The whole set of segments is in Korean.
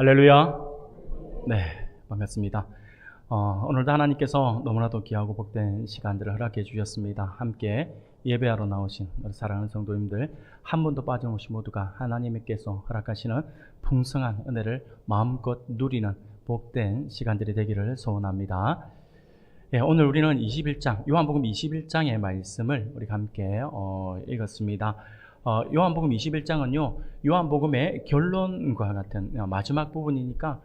할렐루야. 네, 반갑습니다. 오늘도 하나님께서 너무나도 귀하고 복된 시간들을 허락해 주셨습니다. 함께 예배하러 나오신 우리 사랑하는 성도님들, 한 분도 빠짐없이 모두가 하나님께서 허락하시는 풍성한 은혜를 마음껏 누리는 복된 시간들이 되기를 소원합니다. 오늘 우리는 21장, 요한복음 21장의 말씀을 우리가 함께 읽었습니다. 요한복음 21장은요, 요한복음의 결론과 같은 마지막 부분이니까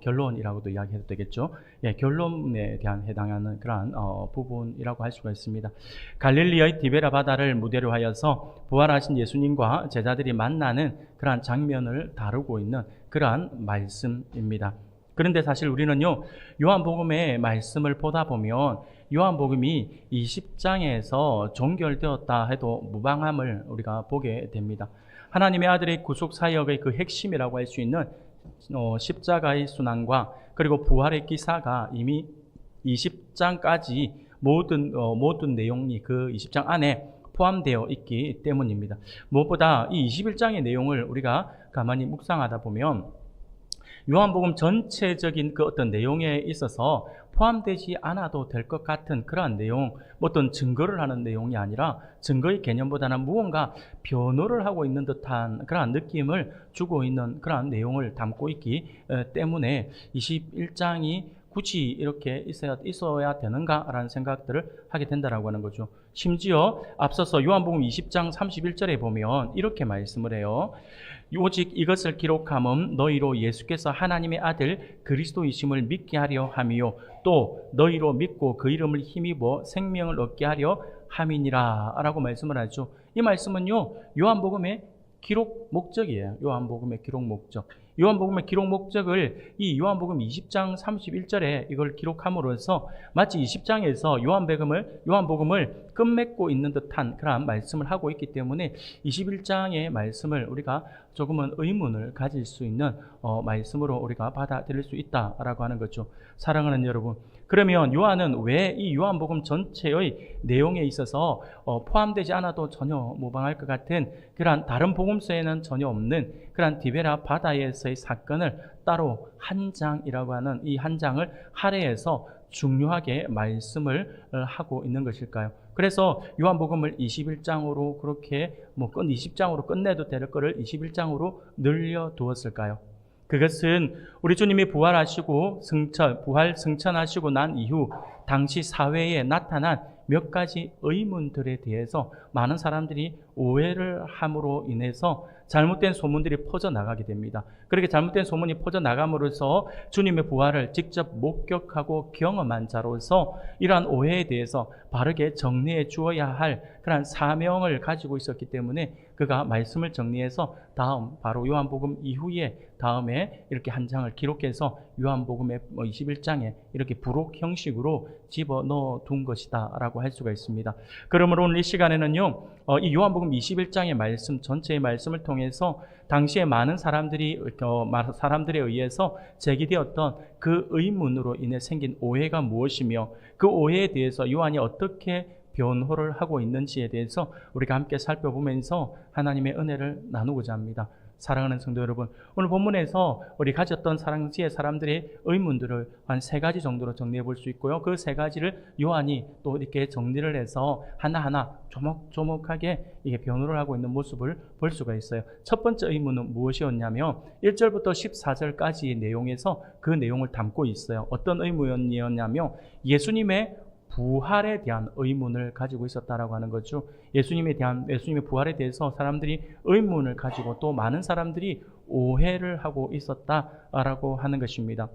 결론이라고도 이야기해도 되겠죠. 결론에 대한 해당하는 그러한 부분이라고 할 수가 있습니다. 갈릴리의 디베라 바다를 무대로 하여서 부활하신 예수님과 제자들이 만나는 그러한 장면을 다루고 있는 그러한 말씀입니다. 그런데 사실 우리는요, 요한복음의 말씀을 보다 보면 요한복음이 20장에서 종결되었다 해도 무방함을 우리가 보게 됩니다. 하나님의 아들의 구속 사역의 그 핵심이라고 할 수 있는 십자가의 순환과 그리고 부활의 기사가 이미 20장까지 모든 내용이 그 20장 안에 포함되어 있기 때문입니다. 무엇보다 이 21장의 내용을 우리가 가만히 묵상하다 보면 요한복음 전체적인 그 어떤 내용에 있어서 포함되지 않아도 될 것 같은 그러한 내용, 어떤 증거를 하는 내용이 아니라 증거의 개념보다는 무언가 변호를 하고 있는 듯한 그러한 느낌을 주고 있는 그러한 내용을 담고 있기 때문에 21장이 굳이 이렇게 있어야 되는가라는 생각들을 하게 된다라고 하는 거죠. 심지어 앞서서 요한복음 20장 31절에 보면 이렇게 말씀을 해요. 오직 이것을 기록함은 너희로 예수께서 하나님의 아들 그리스도이심을 믿게 하려 함이요 또 너희로 믿고 그 이름을 힘입어 생명을 얻게 하려 함이니라 라고 말씀을 하죠. 이 말씀은요, 요한복음의 기록 목적이에요. 요한복음의 기록 목적. 요한복음의 기록 목적을 이 요한복음 20장 31절에 이걸 기록함으로써 마치 20장에서 요한복음을 끝맺고 있는 듯한 그런 말씀을 하고 있기 때문에 21장의 말씀을 우리가 조금은 의문을 가질 수 있는 말씀으로 우리가 받아들일 수 있다라고 하는 거죠. 사랑하는 여러분, 그러면 요한은 왜 이 요한복음 전체의 내용에 있어서 포함되지 않아도 전혀 무방할 것 같은 그러한 다른 복음서에는 전혀 없는 그러한 디베라 바다에서의 사건을 따로 한 장이라고 하는 이 한 장을 할애해서 중요하게 말씀을 하고 있는 것일까요? 그래서 요한복음을 21장으로 그렇게 20장으로 끝내도 될 거를 21장으로 늘려 두었을까요? 그것은 우리 주님이 부활하시고 부활 승천하시고 난 이후 당시 사회에 나타난 몇 가지 의문들에 대해서 많은 사람들이 오해를 함으로 인해서 잘못된 소문들이 퍼져나가게 됩니다. 그렇게 잘못된 소문이 퍼져나감으로써 주님의 부활을 직접 목격하고 경험한 자로서 이러한 오해에 대해서 바르게 정리해 주어야 할 그런 사명을 가지고 있었기 때문에 그가 말씀을 정리해서 바로 요한복음 이후에 다음에 이렇게 한 장을 기록해서 요한복음의 21장에 이렇게 부록 형식으로 집어넣어 둔 것이다 라고 할 수가 있습니다. 그러므로 오늘 이 시간에는요, 이 요한복음 21장의 말씀 전체의 말씀을 통해서 당시에 많은 사람들에 의해서 제기되었던 그 의문으로 인해 생긴 오해가 무엇이며 그 오해에 대해서 요한이 어떻게 변호를 하고 있는지에 대해서 우리가 함께 살펴보면서 하나님의 은혜를 나누고자 합니다. 사랑하는 성도 여러분, 오늘 본문에서 우리 가졌던 당시의 사람들의 의문들을 한 3가지 정도로 정리해 볼 수 있고요. 그 3가지를 요한이 또 이렇게 정리를 해서 하나하나 조목조목하게 이게 변호를 하고 있는 모습을 볼 수가 있어요. 첫 번째 의문은 무엇이었냐면 1절부터 14절까지의 내용에서 그 내용을 담고 있어요. 어떤 의문이었냐면 예수님의 부활에 대한 의문을 가지고 있었다라고 하는 거죠. 예수님의 부활에 대해서 사람들이 의문을 가지고 또 많은 사람들이 오해를 하고 있었다라고 하는 것입니다.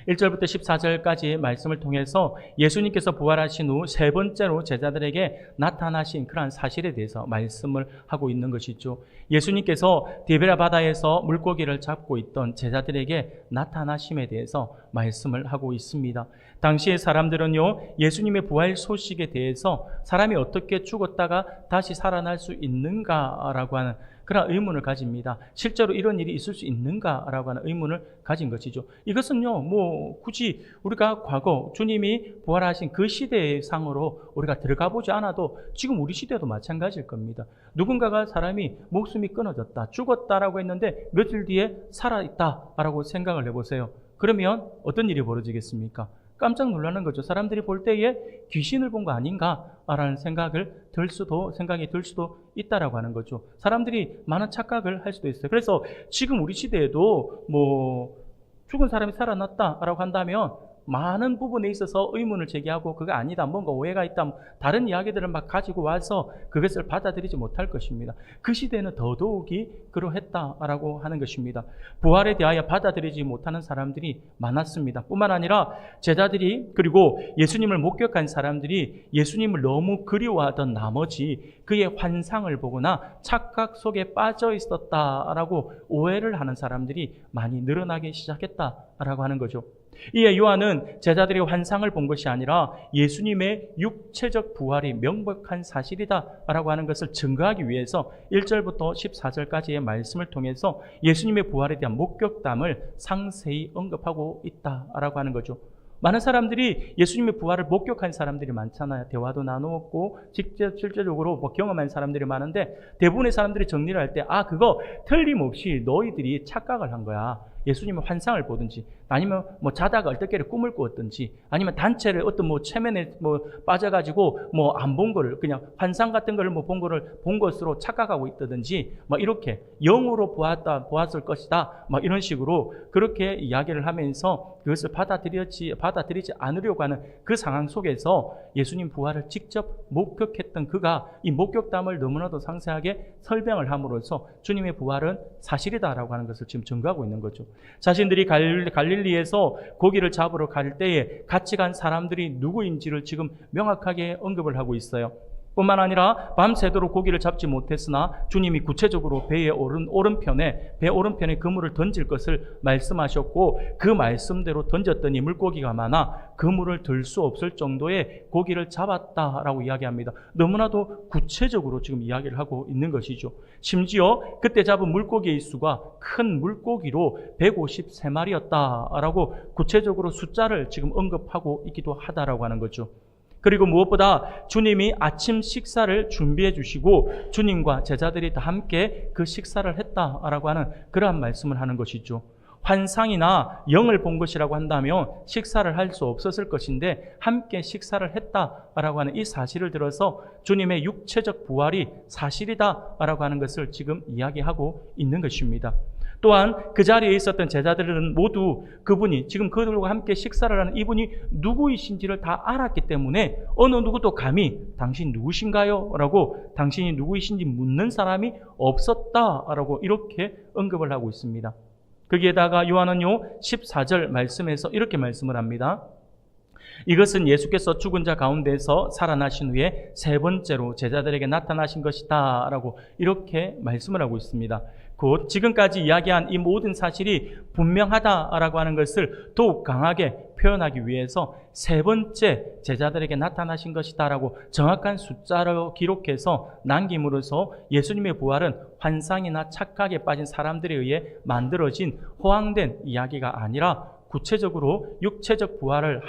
1절부터 14절까지의 말씀을 통해서 예수님께서 부활하신 후 3번째로 제자들에게 나타나신 그러한 사실에 대해서 말씀을 하고 있는 것이죠. 예수님께서 디베라 바다에서 물고기를 잡고 있던 제자들에게 나타나심에 대해서 말씀을 하고 있습니다. 당시의 사람들은요, 예수님의 부활 소식에 대해서 사람이 어떻게 죽었다가 다시 살아날 수 있는가라고 하는 그런 의문을 가집니다. 실제로 이런 일이 있을 수 있는가라고 하는 의문을 가진 것이죠. 이것은요, 뭐 굳이 우리가 과거 주님이 부활하신 그 시대의 상으로 우리가 들어가 보지 않아도 지금 우리 시대도 마찬가지일 겁니다. 누군가가 사람이 목숨이 끊어졌다, 죽었다라고 했는데 며칠 뒤에 살아있다라고 생각을 해보세요. 그러면 어떤 일이 벌어지겠습니까? 깜짝 놀라는 거죠. 사람들이 볼 때에 귀신을 본 거 아닌가라는 생각이 들 수도 있다라고 하는 거죠. 사람들이 많은 착각을 할 수도 있어요. 그래서 지금 우리 시대에도 뭐 죽은 사람이 살아났다라고 한다면 많은 부분에 있어서 의문을 제기하고 그거 아니다, 뭔가 오해가 있다, 다른 이야기들을 막 가지고 와서 그것을 받아들이지 못할 것입니다. 그 시대는 더더욱이 그러했다라고 하는 것입니다. 부활에 대하여 받아들이지 못하는 사람들이 많았습니다. 뿐만 아니라 제자들이, 그리고 예수님을 목격한 사람들이 예수님을 너무 그리워하던 나머지 그의 환상을 보거나 착각 속에 빠져 있었다라고 오해를 하는 사람들이 많이 늘어나기 시작했다라고 하는 거죠. 이에 요한은 제자들이 환상을 본 것이 아니라 예수님의 육체적 부활이 명백한 사실이다라고 하는 것을 증거하기 위해서 1절부터 14절까지의 말씀을 통해서 예수님의 부활에 대한 목격담을 상세히 언급하고 있다라고 하는 거죠. 많은 사람들이 예수님의 부활을 목격한 사람들이 많잖아요. 대화도 나누었고 직접 실제적으로 경험한 사람들이 많은데 대부분의 사람들이 정리를 할 때 그거 틀림없이 너희들이 착각을 한 거야. 예수님은 환상을 보든지 아니면 뭐 자다가 얼떨결에 꿈을 꾸었든지 아니면 단체를 어떤 뭐 체면에 빠져가지고 안 본 거를 그냥 환상 같은 거를 본 것으로 착각하고 있다든지 이렇게 영으로 보았을 것이다 이런 식으로 그렇게 이야기를 하면서 그것을 받아들이지 않으려고 하는 그 상황 속에서 예수님 부활을 직접 목격했던 그가 이 목격담을 너무나도 상세하게 설명을 함으로써 주님의 부활은 사실이다라고 하는 것을 지금 증거하고 있는 거죠. 자신들이 갈릴리에서 고기를 잡으러 갈 때에 같이 간 사람들이 누구인지를 지금 명확하게 언급을 하고 있어요. 뿐만 아니라 밤새도록 고기를 잡지 못했으나 주님이 구체적으로 배 오른편에 그물을 던질 것을 말씀하셨고 그 말씀대로 던졌더니 물고기가 많아 그물을 들 수 없을 정도의 고기를 잡았다라고 이야기합니다. 너무나도 구체적으로 지금 이야기를 하고 있는 것이죠. 심지어 그때 잡은 물고기의 수가 큰 물고기로 153마리였다라고 구체적으로 숫자를 지금 언급하고 있기도 하다라고 하는 거죠. 그리고 무엇보다 주님이 아침 식사를 준비해 주시고 주님과 제자들이 다 함께 그 식사를 했다라고 하는 그러한 말씀을 하는 것이죠. 환상이나 영을 본 것이라고 한다면 식사를 할 수 없었을 것인데 함께 식사를 했다라고 하는 이 사실을 들어서 주님의 육체적 부활이 사실이다라고 하는 것을 지금 이야기하고 있는 것입니다. 또한 그 자리에 있었던 제자들은 모두 그분이 지금 그들과 함께 식사를 하는 이분이 누구이신지를 다 알았기 때문에 어느 누구도 감히 당신 누구신가요? 라고 당신이 누구이신지 묻는 사람이 없었다라고 이렇게 언급을 하고 있습니다. 거기에다가 요한은요 14절 말씀에서 이렇게 말씀을 합니다. 이것은 예수께서 죽은 자 가운데서 살아나신 후에 세 번째로 제자들에게 나타나신 것이다 라고 이렇게 말씀을 하고 있습니다. 곧 지금까지 이야기한 이 모든 사실이 분명하다라고 하는 것을 더욱 강하게 표현하기 위해서 세 번째 제자들에게 나타나신 것이다 라고 정확한 숫자로 기록해서 남김으로써 예수님의 부활은 환상이나 착각에 빠진 사람들에 의해 만들어진 허황된 이야기가 아니라 구체적으로 육체적인 부활을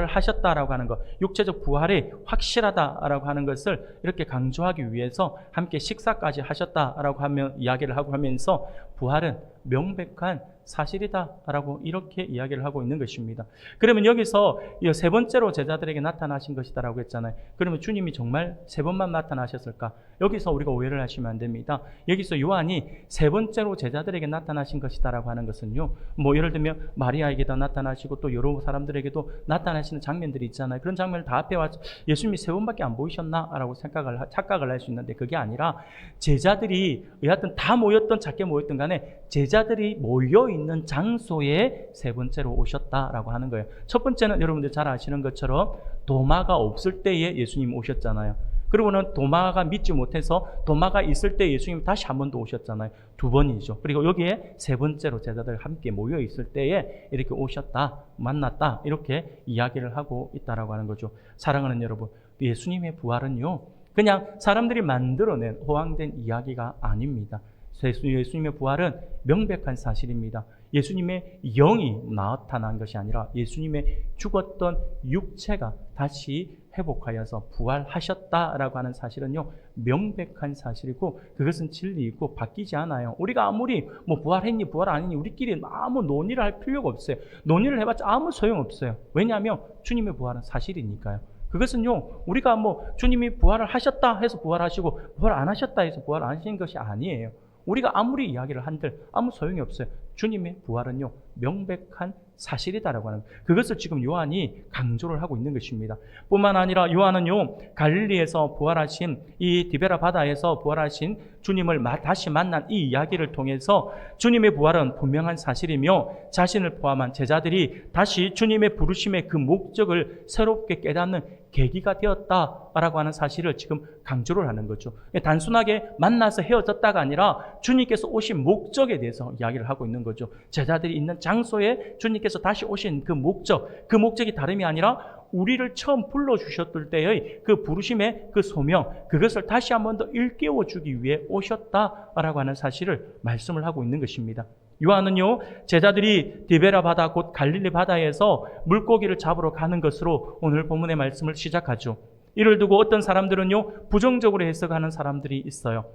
하셨다라고 하는 것, 육체적 부활이 확실하다라고 하는 것을 이렇게 강조하기 위해서 함께 식사까지 하셨다라고 이야기를 하고 하면서 부활은 명백한 사실이다라고 이렇게 이야기를 하고 있는 것입니다. 그러면 여기서 세 번째로 제자들에게 나타나신 것이다라고 했잖아요. 그러면 주님이 정말 세 번만 나타나셨을까? 여기서 우리가 오해를 하시면 안 됩니다. 여기서 요한이 세 번째로 제자들에게 나타나신 것이다라고 하는 것은요, 예를 들면 마리아에게도 나타나시고 또 여러 사람들에게도 나타나시는 장면들이 있잖아요. 그런 장면을 다 앞에 와서 예수님이 세 번밖에 안 보이셨나라고 착각을 할 수 있는데 그게 아니라 제자들이 여하튼 다 모였던 작게 모였던 간에 제자들이 모여 있는 장소에 세 번째로 오셨다라고 하는 거예요. 첫 번째는 여러분들 잘 아시는 것처럼 도마가 없을 때에 예수님 오셨잖아요. 그리고는 도마가 믿지 못해서 도마가 있을 때 예수님 다시 한 번 더 오셨잖아요. 두 번이죠. 그리고 여기에 세 번째로 제자들 함께 모여 있을 때에 이렇게 오셨다, 만났다 이렇게 이야기를 하고 있다라고 하는 거죠. 사랑하는 여러분, 예수님의 부활은요 그냥 사람들이 만들어낸 허황된 이야기가 아닙니다. 예수님의 부활은 명백한 사실입니다. 예수님의 영이 나타난 것이 아니라 예수님의 죽었던 육체가 다시 회복하여서 부활하셨다라고 하는 사실은요, 명백한 사실이고 그것은 진리이고 바뀌지 않아요. 우리가 아무리 뭐 부활했니 부활 아니니 우리끼리 아무 논의를 할 필요가 없어요. 논의를 해봤자 아무 소용없어요. 왜냐하면 주님의 부활은 사실이니까요. 그것은요, 우리가 뭐 주님이 부활을 하셨다 해서 부활하시고 부활 안 하셨다 해서 부활 안 하신 것이 아니에요. 우리가 아무리 이야기를 한들 아무 소용이 없어요. 주님의 부활은요, 명백한 사실이다라고 하는, 그것을 지금 요한이 강조를 하고 있는 것입니다. 뿐만 아니라 요한은요, 갈릴리에서 부활하신, 이 디베라 바다에서 부활하신 주님을 다시 만난 이 이야기를 통해서 주님의 부활은 분명한 사실이며 자신을 포함한 제자들이 다시 주님의 부르심의 그 목적을 새롭게 깨닫는 계기가 되었다라고 하는 사실을 지금 강조를 하는 거죠. 단순하게 만나서 헤어졌다가 아니라 주님께서 오신 목적에 대해서 이야기를 하고 있는 거죠. 제자들이 있는 장소에 주님께서 다시 오신 그 목적, 그 목적이 다름이 아니라 우리를 처음 불러주셨을 때의 그 부르심의 그 소명, 그것을 다시 한 번 더 일깨워 주기 위해 오셨다라고 하는 사실을 말씀을 하고 있는 것입니다. 요한은요, 제자들이 디베라 바다 곧 갈릴리 바다에서 물고기를 잡으러 가는 것으로 오늘 본문의 말씀을 시작하죠. 이를 두고 어떤 사람들은요, 부정적으로 해석하는 사람들이 있어요.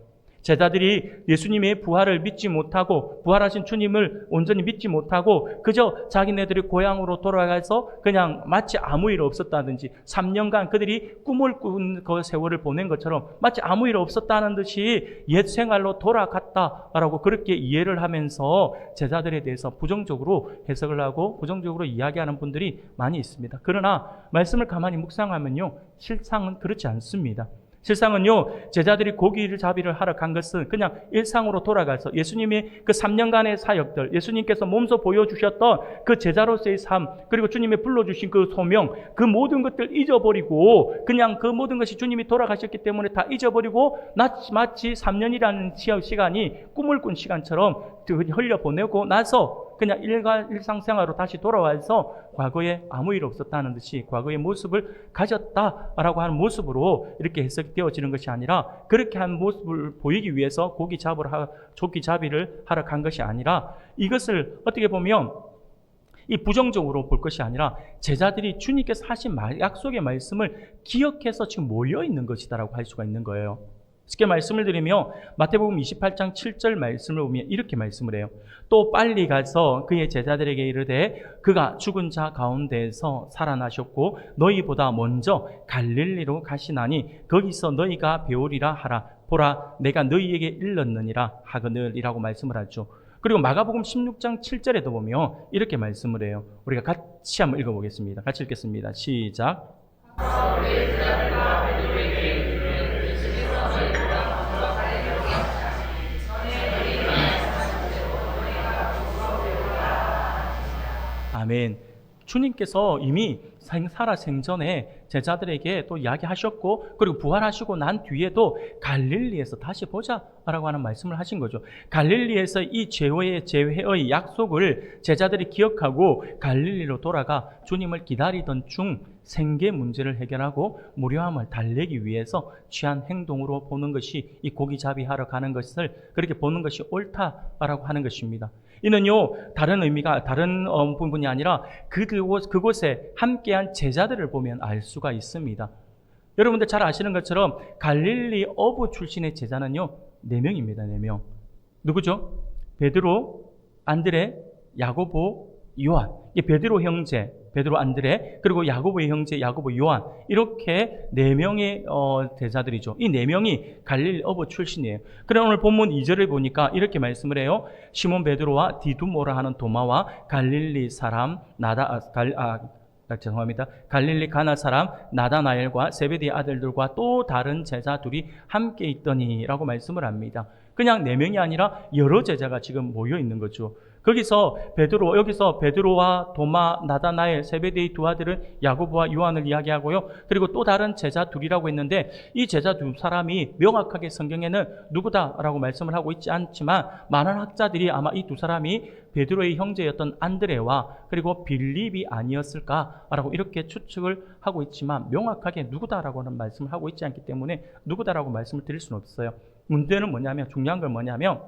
제자들이 예수님의 부활을 믿지 못하고 부활하신 주님을 온전히 믿지 못하고 그저 자기네들이 고향으로 돌아가서 그냥 마치 아무 일 없었다든지 3년간 그들이 꿈을 꾼 그 세월을 보낸 것처럼 마치 아무 일 없었다는 듯이 옛 생활로 돌아갔다라고 그렇게 이해를 하면서 제자들에 대해서 부정적으로 해석을 하고 부정적으로 이야기하는 분들이 많이 있습니다. 그러나 말씀을 가만히 묵상하면요, 실상은 그렇지 않습니다. 실상은요, 제자들이 고기를 잡이를 하러 간 것은 그냥 일상으로 돌아가서 예수님의 그 3년간의 사역들, 예수님께서 몸소 보여주셨던 그 제자로서의 삶, 그리고 주님이 불러주신 그 소명, 그 모든 것들 잊어버리고 그냥 그 모든 것이 주님이 돌아가셨기 때문에 다 잊어버리고 마치 3년이라는 시간이 꿈을 꾼 시간처럼 흘려보내고 나서 그냥 일상생활로 다시 돌아와서 과거에 아무 일 없었다는 듯이 과거의 모습을 가졌다라고 하는 모습으로 이렇게 해석되어지는 것이 아니라, 그렇게 한 모습을 보이기 위해서 조기 잡이를 하러 간 것이 아니라, 이것을 어떻게 보면 이 부정적으로 볼 것이 아니라 제자들이 주님께서 하신 약속의 말씀을 기억해서 지금 모여 있는 것이다라고 할 수가 있는 거예요. 쉽게 말씀을 드리며 마태복음 28장 7절 말씀을 보면 이렇게 말씀을 해요. 또 빨리 가서 그의 제자들에게 이르되 그가 죽은 자 가운데에서 살아나셨고 너희보다 먼저 갈릴리로 가시나니 거기서 너희가 배우리라 하라. 보라 내가 너희에게 일렀느니라 하거늘이라고 말씀을 하죠. 그리고 마가복음 16장 7절에도 보면 이렇게 말씀을 해요. 우리가 같이 한번 읽어보겠습니다. 같이 읽겠습니다. 시작. 아멘. 주님께서 이미 살아생전에 제자들에게 또 이야기하셨고, 그리고 부활하시고 난 뒤에도 갈릴리에서 다시 보자라고 하는 말씀을 하신 거죠. 갈릴리에서 이 재회의 약속을 제자들이 기억하고 갈릴리로 돌아가 주님을 기다리던 중 생계 문제를 해결하고 무료함을 달래기 위해서 취한 행동으로 보는 것이, 이 고기잡이 하러 가는 것을 그렇게 보는 것이 옳다라고 하는 것입니다. 이는요, 다른 의미가, 다른 부분이 아니라 그곳에 함께한 제자들을 보면 알 수가 있습니다. 여러분들 잘 아시는 것처럼 갈릴리 어부 출신의 제자는요, 4명입니다. 4명. 누구죠? 베드로, 안드레, 야고보, 요한. 이 베드로 형제, 베드로, 안드레, 그리고 야고보의 형제, 야고보, 요한. 이렇게 4명의 제자들이죠. 이 4명이 갈릴리 어부 출신이에요. 그래 오늘 본문 2절을 보니까 이렇게 말씀을 해요. 시몬 베드로와 디두모라 하는 도마와 갈릴리 사람 갈릴리 가나 사람 나다나엘과 세베대의 아들들과 또 다른 제자 둘이 함께 있더니라고 말씀을 합니다. 그냥 4명이 아니라 여러 제자가 지금 모여 있는 거죠. 여기서 베드로와 도마, 나다나엘, 세베데의 두 아들은 야고보와 요한을 이야기하고요. 그리고 또 다른 제자 둘이라고 했는데 이 제자 두 사람이 명확하게 성경에는 누구다라고 말씀을 하고 있지 않지만 많은 학자들이 아마 이 두 사람이 베드로의 형제였던 안드레와 그리고 빌립이 아니었을까라고 이렇게 추측을 하고 있지만 명확하게 누구다라고는 말씀을 하고 있지 않기 때문에 누구다라고 말씀을 드릴 수는 없어요. 문제는 뭐냐면, 중요한 건 뭐냐면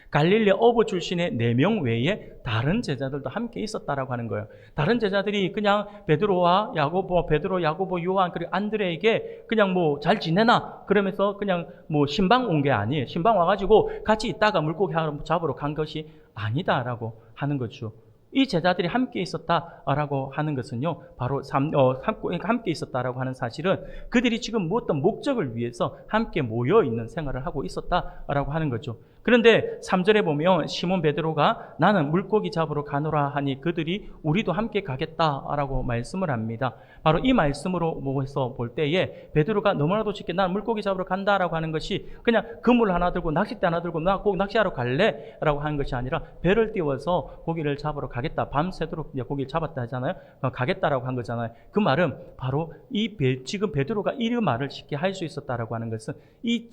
갈릴리 어부 출신의 4명 외에 다른 제자들도 함께 있었다라고 하는 거예요. 다른 제자들이 그냥 베드로, 야고보, 요한 그리고 안드레에게 그냥 뭐 잘 지내나 그러면서 그냥 뭐 신방 온 게 아니에요. 신방 와가지고 같이 있다가 물고기 잡으러 간 것이 아니다라고 하는 거죠. 이 제자들이 함께 있었다라고 하는 것은요, 바로 함께 있었다라고 하는 사실은 그들이 지금 어떤 목적을 위해서 함께 모여 있는 생활을 하고 있었다라고 하는 거죠. 그런데 3절에 보면 시몬 베드로가 나는 물고기 잡으러 가노라 하니 그들이 우리도 함께 가겠다라고 말씀을 합니다. 바로 이 말씀으로 모아서 볼 때에 베드로가 너무나도 쉽게 나는 물고기 잡으러 간다라고 하는 것이 그냥 그물 하나 들고 낚싯대 하나 들고 나 꼭 낚시하러 갈래? 라고 하는 것이 아니라 배를 띄워서 고기를 잡으러 가겠다. 밤새도록 고기를 잡았다 하잖아요. 가겠다라고 한 거잖아요. 그 말은 바로 지금 베드로가 이 말을 쉽게 할 수 있었다라고 하는 것은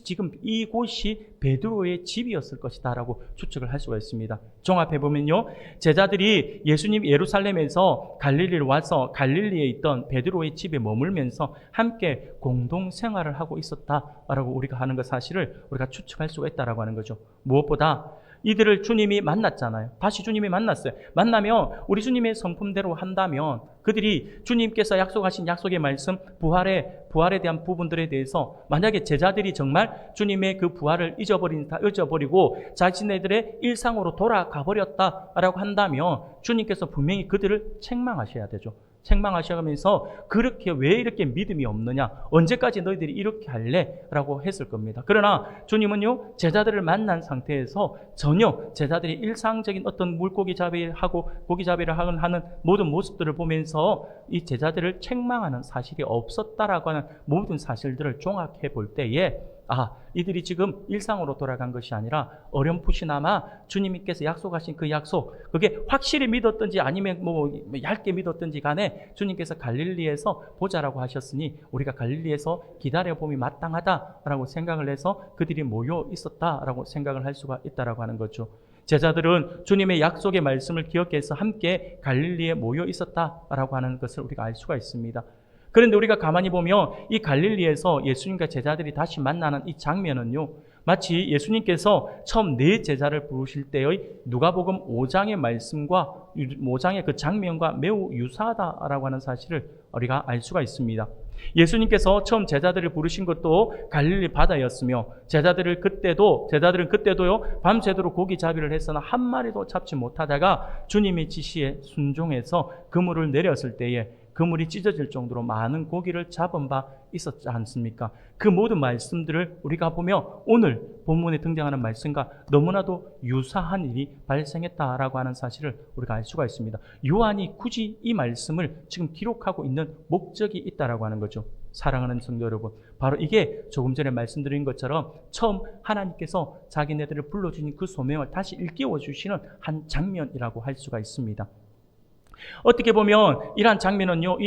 지금 이곳이 베드로의 집이었을 것이다라고 추측을 할 수가 있습니다. 종합해 보면요, 제자들이 예수님 예루살렘에서 갈릴리를 와서 갈릴리에 있던 베드로의 집에 머물면서 함께 공동 생활을 하고 있었다라고 우리가 하는 것 사실을 우리가 추측할 수가 있다라고 하는 거죠. 무엇보다 이들을 주님이 만났잖아요. 다시 주님이 만났어요. 만나면 우리 주님의 성품대로 한다면 그들이 주님께서 약속하신 약속의 말씀, 부활에 대한 부분들에 대해서 만약에 제자들이 정말 주님의 그 부활을 잊어버리고 자신네들의 일상으로 돌아가 버렸다라고 한다면 주님께서 분명히 그들을 책망하셔야 되죠. 책망하시면서 그렇게 왜 이렇게 믿음이 없느냐, 언제까지 너희들이 이렇게 할래? 라고 했을 겁니다. 그러나 주님은요, 제자들을 만난 상태에서 전혀 제자들이 일상적인 어떤 물고기 잡이를 하고 고기 잡이를 하는 모든 모습들을 보면서 이 제자들을 책망하는 사실이 없었다라고 하는 모든 사실들을 종합해 볼 때에 이들이 지금 일상으로 돌아간 것이 아니라 어렴풋이나마 주님께서 약속하신 그 약속, 그게 확실히 믿었든지 아니면 뭐 얇게 믿었든지 간에 주님께서 갈릴리에서 보자라고 하셨으니 우리가 갈릴리에서 기다려봄이 마땅하다라고 생각을 해서 그들이 모여 있었다라고 생각을 할 수가 있다라고 하는 거죠. 제자들은 주님의 약속의 말씀을 기억해서 함께 갈릴리에 모여 있었다라고 하는 것을 우리가 알 수가 있습니다. 그런데 우리가 가만히 보면 이 갈릴리에서 예수님과 제자들이 다시 만나는 이 장면은요, 마치 예수님께서 처음 네 제자를 부르실 때의 누가복음 5장의 말씀과 5장의 그 장면과 매우 유사하다라고 하는 사실을 우리가 알 수가 있습니다. 예수님께서 처음 제자들을 부르신 것도 갈릴리 바다였으며 제자들은 그때도요 밤새도록 고기 잡이를 했으나 한 마리도 잡지 못하다가 주님의 지시에 순종해서 그물을 내렸을 때에 그물이 찢어질 정도로 많은 고기를 잡은 바 있었지 않습니까? 그 모든 말씀들을 우리가 보면 오늘 본문에 등장하는 말씀과 너무나도 유사한 일이 발생했다라고 하는 사실을 우리가 알 수가 있습니다. 요한이 굳이 이 말씀을 지금 기록하고 있는 목적이 있다라고 하는 거죠. 사랑하는 성도 여러분, 바로 이게 조금 전에 말씀드린 것처럼 처음 하나님께서 자기네들을 불러주신 그 소명을 다시 일깨워 주시는 한 장면이라고 할 수가 있습니다. 어떻게 보면 이러한 장면은요,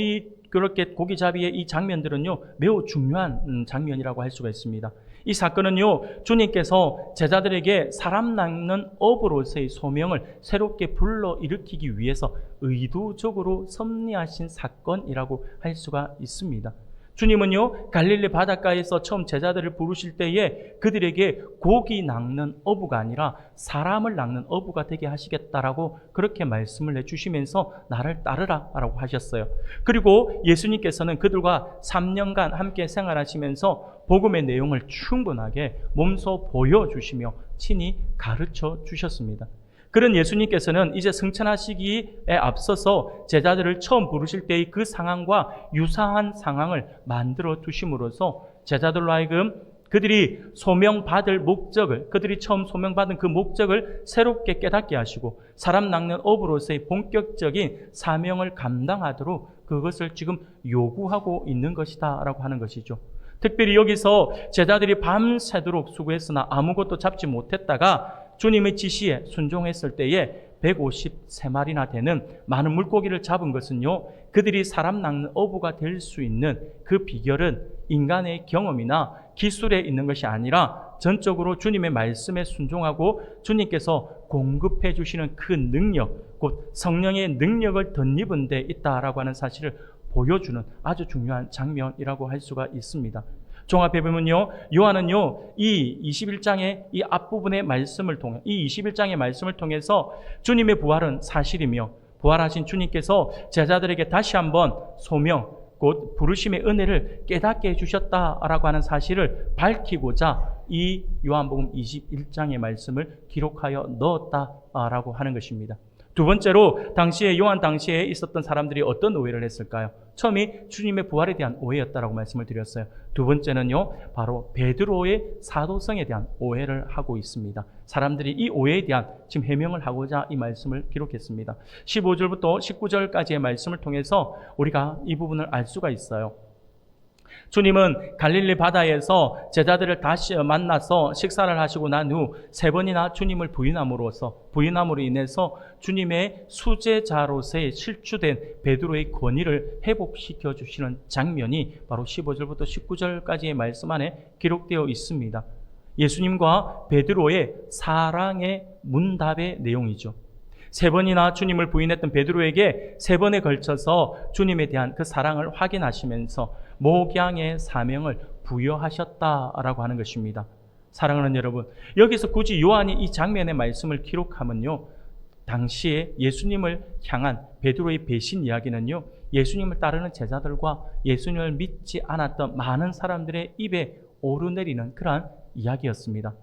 그렇게 고기잡이의 이 장면들은요, 매우 중요한 장면이라고 할 수가 있습니다. 이 사건은요, 주님께서 제자들에게 사람 낚는 어부로서의 소명을 새롭게 불러일으키기 위해서 의도적으로 섭리하신 사건이라고 할 수가 있습니다. 주님은요, 갈릴리 바닷가에서 처음 제자들을 부르실 때에 그들에게 고기 낚는 어부가 아니라 사람을 낚는 어부가 되게 하시겠다라고 그렇게 말씀을 해주시면서 나를 따르라 라고 하셨어요. 그리고 예수님께서는 그들과 3년간 함께 생활하시면서 복음의 내용을 충분하게 몸소 보여주시며 친히 가르쳐 주셨습니다. 그런 예수님께서는 이제 승천하시기에 앞서서 제자들을 처음 부르실 때의 그 상황과 유사한 상황을 만들어 두심으로써 제자들로 하여금 그들이 처음 소명받은 그 목적을 새롭게 깨닫게 하시고 사람 낚는 어부로서의 본격적인 사명을 감당하도록 그것을 지금 요구하고 있는 것이다 라고 하는 것이죠. 특별히 여기서 제자들이 밤새도록 수고했으나 아무것도 잡지 못했다가 주님의 지시에 순종했을 때에 153마리나 되는 많은 물고기를 잡은 것은요, 그들이 사람 낚는 어부가 될 수 있는 그 비결은 인간의 경험이나 기술에 있는 것이 아니라 전적으로 주님의 말씀에 순종하고 주님께서 공급해 주시는 그 능력, 곧 성령의 능력을 덧입은 데 있다라고 하는 사실을 보여주는 아주 중요한 장면이라고 할 수가 있습니다. 종합해 보면요, 요한은요, 이 21장의 이 앞부분의 말씀을 통해, 이 21장의 말씀을 통해서 주님의 부활은 사실이며 부활하신 주님께서 제자들에게 다시 한번 소명, 곧 부르심의 은혜를 깨닫게 해주셨다라고 하는 사실을 밝히고자 이 요한복음 21장의 말씀을 기록하여 넣었다라고 하는 것입니다. 두 번째로 당시에 요한 당시에 있었던 사람들이 어떤 오해를 했을까요? 처음이 주님의 부활에 대한 오해였다라고 말씀을 드렸어요. 두 번째는요, 바로 베드로의 사도성에 대한 오해를 하고 있습니다. 사람들이 이 오해에 대한 지금 해명을 하고자 이 말씀을 기록했습니다. 15절부터 19절까지의 말씀을 통해서 우리가 이 부분을 알 수가 있어요. 주님은 갈릴리 바다에서 제자들을 다시 만나서 식사를 하시고 난 후 세 번이나 주님을 부인함으로 인해서 주님의 수제자로서의 실추된 베드로의 권위를 회복시켜 주시는 장면이 바로 15절부터 19절까지의 말씀 안에 기록되어 있습니다. 예수님과 베드로의 사랑의 문답의 내용이죠. 세 번이나 주님을 부인했던 베드로에게 세 번에 걸쳐서 주님에 대한 그 사랑을 확인하시면서 목양의 사명을 부여하셨다라고 하는 것입니다. 사랑하는 여러분, 여기서 굳이 요한이 이 장면의 말씀을 기록하면요, 당시에 예수님을 향한 베드로의 배신 이야기는요, 예수님을 따르는 제자들과 예수님을 믿지 않았던 많은 사람들의 입에 오르내리는 그러한 이야기였습니다.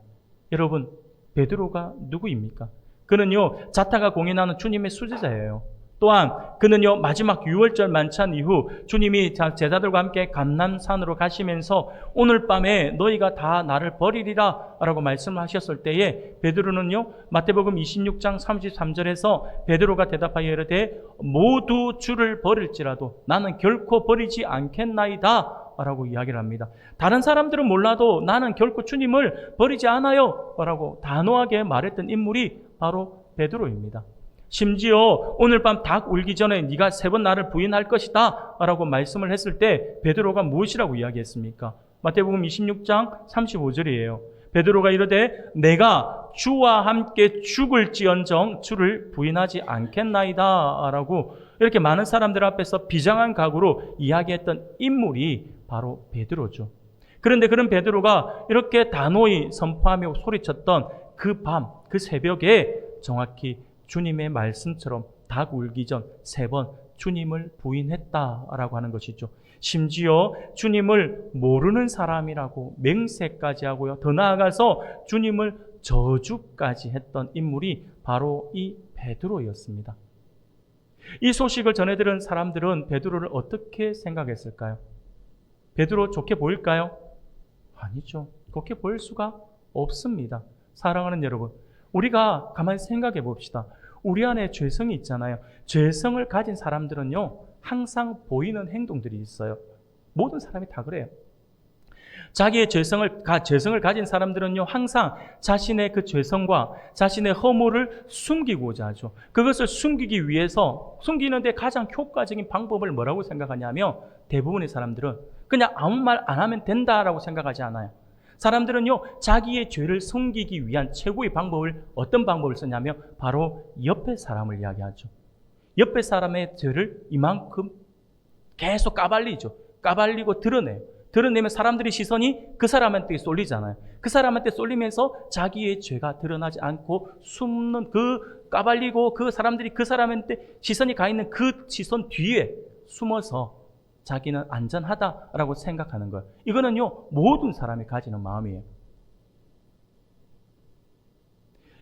여러분, 베드로가 누구입니까? 그는요, 자타가 공인하는 주님의 수제자예요. 또한 그는요, 마지막 유월절 만찬 이후 주님이 제자들과 함께 감람산으로 가시면서 오늘 밤에 너희가 다 나를 버리리라 라고 말씀하셨을 때에 베드로는요, 마태복음 26장 33절에서 베드로가 대답하여 이르되 모두 주를 버릴지라도 나는 결코 버리지 않겠나이다 라고 이야기를 합니다. 다른 사람들은 몰라도 나는 결코 주님을 버리지 않아요 라고 단호하게 말했던 인물이 바로 베드로입니다. 심지어 오늘 밤 닭 울기 전에 네가 세 번 나를 부인할 것이다 라고 말씀을 했을 때 베드로가 무엇이라고 이야기했습니까? 마태복음 26장 35절이에요. 베드로가 이르되 내가 주와 함께 죽을지언정 주를 부인하지 않겠나이다 라고 이렇게 많은 사람들 앞에서 비장한 각오로 이야기했던 인물이 바로 베드로죠. 그런데 그런 베드로가 이렇게 단호히 선포하며 소리쳤던 그 밤, 그 새벽에 정확히 주님의 말씀처럼 닭 울기 전 세 번 주님을 부인했다라고 하는 것이죠. 심지어 주님을 모르는 사람이라고 맹세까지 하고요. 더 나아가서 주님을 저주까지 했던 인물이 바로 이 베드로였습니다. 이 소식을 전해들은 사람들은 베드로를 어떻게 생각했을까요? 베드로 좋게 보일까요? 아니죠. 그렇게 보일 수가 없습니다. 사랑하는 여러분, 우리가 가만히 생각해 봅시다. 우리 안에 죄성이 있잖아요. 죄성을 가진 사람들은요, 항상 보이는 행동들이 있어요. 모든 사람이 다 그래요. 자기의 죄성을 가진 사람들은요, 항상 자신의 그 죄성과 자신의 허물을 숨기고자 하죠. 그것을 숨기기 위해서, 숨기는데 가장 효과적인 방법을 뭐라고 생각하냐면, 대부분의 사람들은 그냥 아무 말 안 하면 된다라고 생각하지 않아요. 사람들은요, 자기의 죄를 숨기기 위한 최고의 방법을 어떤 방법을 쓰냐면 바로 옆에 사람을 이야기하죠. 옆에 사람의 죄를 이만큼 계속 까발리죠. 까발리고 드러내요. 드러내면 사람들의 시선이 그 사람한테 쏠리잖아요. 그 사람한테 쏠리면서 자기의 죄가 드러나지 않고 숨는 그 까발리고 그 사람들이 그 사람한테 시선이 가 있는 그 시선 뒤에 숨어서 자기는 안전하다라고 생각하는 거예요. 이거는요, 모든 사람이 가지는 마음이에요.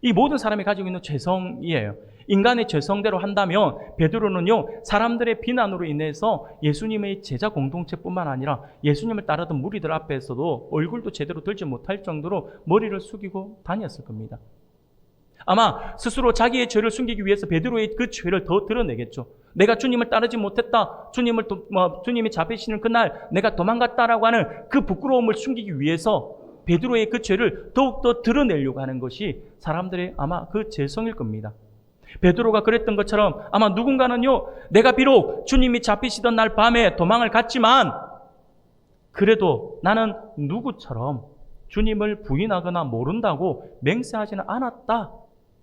이 모든 사람이 가지고 있는 죄성이에요. 인간의 죄성대로 한다면 베드로는요, 사람들의 비난으로 인해서 예수님의 제자 공동체뿐만 아니라 예수님을 따르던 무리들 앞에서도 얼굴도 제대로 들지 못할 정도로 머리를 숙이고 다녔을 겁니다. 아마 스스로 자기의 죄를 숨기기 위해서 베드로의 그 죄를 더 드러내겠죠. 내가 주님을 따르지 못했다. 주님이 잡히시는 그날 내가 도망갔다라고 하는 그 부끄러움을 숨기기 위해서 베드로의 그 죄를 더욱더 드러내려고 하는 것이 사람들의 아마 그 죄성일 겁니다. 베드로가 그랬던 것처럼 아마 누군가는요, 내가 비록 주님이 잡히시던 날 밤에 도망을 갔지만 그래도 나는 누구처럼 주님을 부인하거나 모른다고 맹세하지는 않았다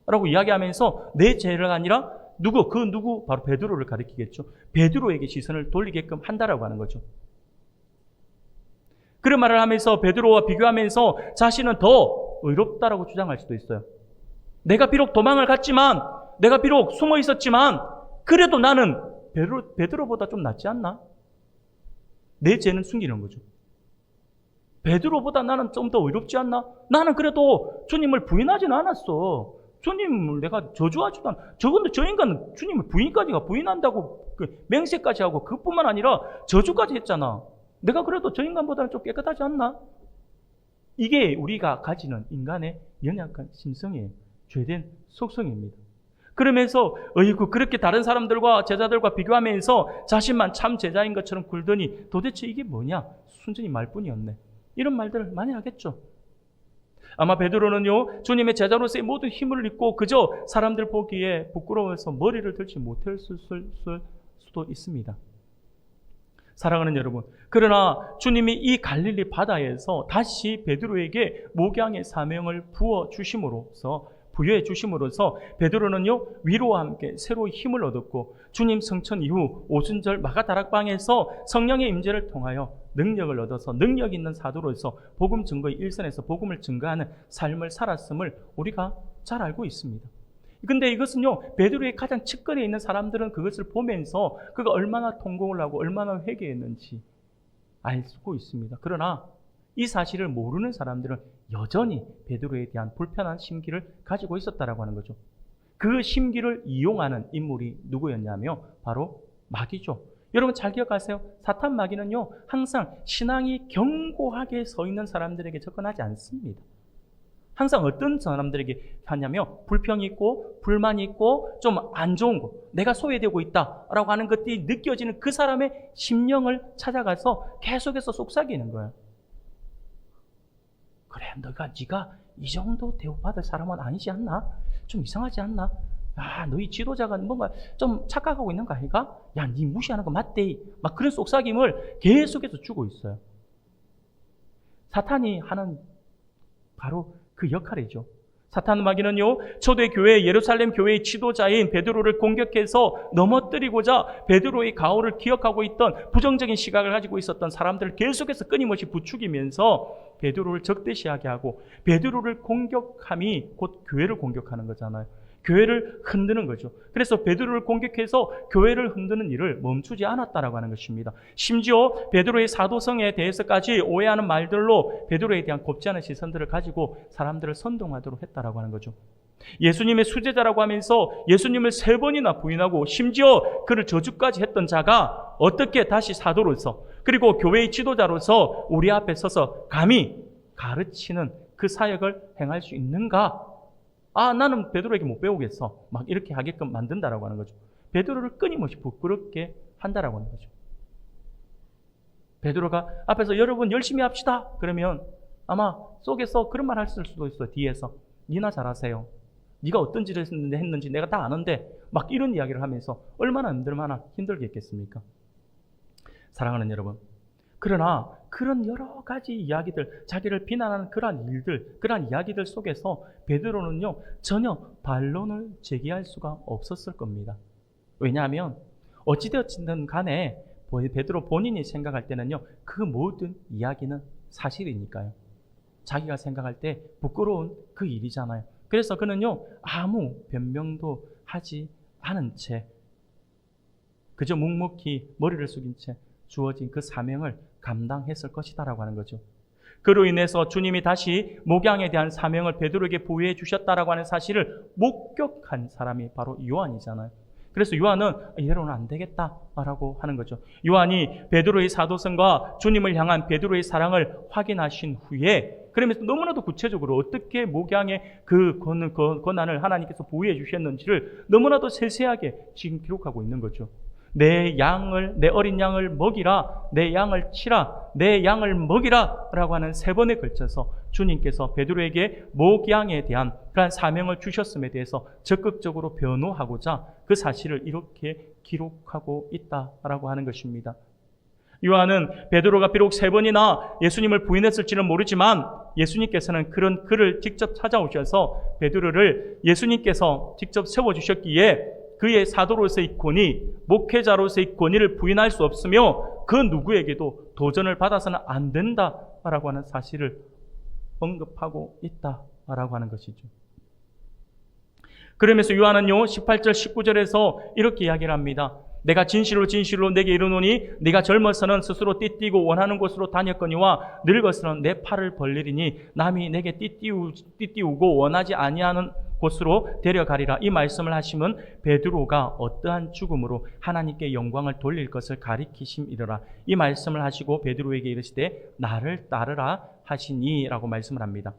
라고 이야기하면서 내 죄를 아니라 그 누구? 바로 베드로를 가리키겠죠. 베드로에게 시선을 돌리게끔 한다라고 하는 거죠. 그런 말을 하면서 베드로와 비교하면서 자신은 더 의롭다라고 주장할 수도 있어요. 내가 비록 도망을 갔지만, 내가 비록 숨어 있었지만 그래도 나는 베드로보다 좀 낫지 않나? 내 죄는 숨기는 거죠. 베드로보다 나는 좀 더 의롭지 않나? 나는 그래도 주님을 부인하지는 않았어. 주님을 내가 저주하지도 않아. 저 인간은 주님을 부인한다고 맹세까지 하고 그뿐만 아니라 저주까지 했잖아. 내가 그래도 저 인간보다는 좀 깨끗하지 않나? 이게 우리가 가지는 인간의 연약한 심성이에요. 죄된 속성입니다. 그러면서 어이구 그렇게 다른 사람들과 제자들과 비교하면서 자신만 참 제자인 것처럼 굴더니 도대체 이게 뭐냐? 순전히 말뿐이었네. 이런 말들을 많이 하겠죠. 아마 베드로는요, 주님의 제자로서의 모든 힘을 잃고 그저 사람들 보기에 부끄러워서 머리를 들지 못했을 수도 있습니다. 사랑하는 여러분, 그러나 주님이 이 갈릴리 바다에서 다시 베드로에게 목양의 사명을 부여해 주심으로써 베드로는요, 위로와 함께 새로운 힘을 얻었고 주님 성천 이후 오순절 마가다락방에서 성령의 임재를 통하여 능력을 얻어서 능력 있는 사도로서 복음 증거의 일선에서 복음을 증거하는 삶을 살았음을 우리가 잘 알고 있습니다. 근데 이것은요, 베드로의 가장 측근에 있는 사람들은 그것을 보면서 그가 얼마나 통곡을 하고 얼마나 회개했는지 알고 있습니다. 그러나 이 사실을 모르는 사람들은 여전히 베드로에 대한 불편한 심기를 가지고 있었다라고 하는 거죠. 그 심기를 이용하는 인물이 누구였냐며 바로 마귀죠. 여러분 잘 기억하세요. 사탄 마귀는요, 항상 신앙이 견고하게 서 있는 사람들에게 접근하지 않습니다. 항상 어떤 사람들에게 하냐면 불평이 있고 불만이 있고 좀 안 좋은 거, 내가 소외되고 있다라고 하는 것들이 느껴지는 그 사람의 심령을 찾아가서 계속해서 속삭이는 거예요. 그래, 네가 이 정도 대우받을 사람은 아니지 않나? 좀 이상하지 않나? 너희 지도자가 뭔가 좀 착각하고 있는 거 아닌가? 야, 니 무시하는 거 맞대. 막 그런 속삭임을 계속해서 주고 있어요. 사탄이 하는 바로 그 역할이죠. 사탄 마귀는요, 초대 교회, 예루살렘 교회의 지도자인 베드로를 공격해서 넘어뜨리고자 베드로의 가호를 기억하고 있던 부정적인 시각을 가지고 있었던 사람들을 계속해서 끊임없이 부추기면서 베드로를 적대시하게 하고, 베드로를 공격함이 곧 교회를 공격하는 거잖아요. 교회를 흔드는 거죠. 그래서 베드로를 공격해서 교회를 흔드는 일을 멈추지 않았다라고 하는 것입니다. 심지어 베드로의 사도성에 대해서까지 오해하는 말들로 베드로에 대한 곱지 않은 시선들을 가지고 사람들을 선동하도록 했다라고 하는 거죠. 예수님의 수제자라고 하면서 예수님을 3번이나 부인하고 심지어 그를 저주까지 했던 자가 어떻게 다시 사도로서 그리고 교회의 지도자로서 우리 앞에 서서 감히 가르치는 그 사역을 행할 수 있는가? 나는 베드로에게 못 배우겠어. 막 이렇게 하게끔 만든다라고 하는 거죠. 베드로를 끊임없이 부끄럽게 한다라고 하는 거죠. 베드로가 앞에서 여러분 열심히 합시다. 그러면 아마 속에서 그런 말 할 수도 있어요. 뒤에서. 니나 잘하세요. 네가 어떤 짓을 했는지 내가 다 아는데 막 이런 이야기를 하면서 얼마나 힘들겠습니까? 사랑하는 여러분. 그러나 그런 여러 가지 이야기들, 자기를 비난하는 그러한 이야기들 속에서 베드로는요, 전혀 반론을 제기할 수가 없었을 겁니다. 왜냐하면 어찌되었든 간에 베드로 본인이 생각할 때는요, 그 모든 이야기는 사실이니까요. 자기가 생각할 때 부끄러운 그 일이잖아요. 그래서 그는요, 아무 변명도 하지 않은 채 그저 묵묵히 머리를 숙인 채 주어진 그 사명을 감당했을 것이다라고 하는 거죠. 그로 인해서 주님이 다시 목양에 대한 사명을 베드로에게 부여해 주셨다라고 하는 사실을 목격한 사람이 바로 요한이잖아요. 그래서 요한은 이대로는 안 되겠다라고 하는 거죠. 요한이 베드로의 사도성과 주님을 향한 베드로의 사랑을 확인하신 후에 그러면서 너무나도 구체적으로 어떻게 목양의 그 권한을 하나님께서 부여해 주셨는지를 너무나도 세세하게 지금 기록하고 있는 거죠. 내 어린 양을 먹이라, 내 양을 치라, 내 양을 먹이라 라고 하는 3번에 걸쳐서 주님께서 베드로에게 목양에 대한 그러한 사명을 주셨음에 대해서 적극적으로 변호하고자 그 사실을 이렇게 기록하고 있다라고 하는 것입니다. 요한은 베드로가 비록 3번이나 예수님을 부인했을지는 모르지만 예수님께서는 그런 그를 직접 찾아오셔서 베드로를 예수님께서 직접 세워주셨기에 그의 사도로서의 권위, 목회자로서의 권위를 부인할 수 없으며 그 누구에게도 도전을 받아서는 안 된다라고 하는 사실을 언급하고 있다라고 하는 것이죠. 그러면서 요한은요 18절 19절에서 이렇게 이야기를 합니다. 내가 진실로 진실로 내게 이르노니 네가 젊어서는 스스로 띠띠고 원하는 곳으로 다녔거니와 늙어서는 내 팔을 벌리리니 남이 내게 띠띠우고 원하지 아니하는 곳으로 데려가리라. 이 말씀을 하시면 베드로가 어떠한 죽음으로 하나님께 영광을 돌릴 것을 가리키심이더라. 이 말씀을 하시고 베드로에게 이르시되 나를 따르라 하시니라고 말씀을 합니다.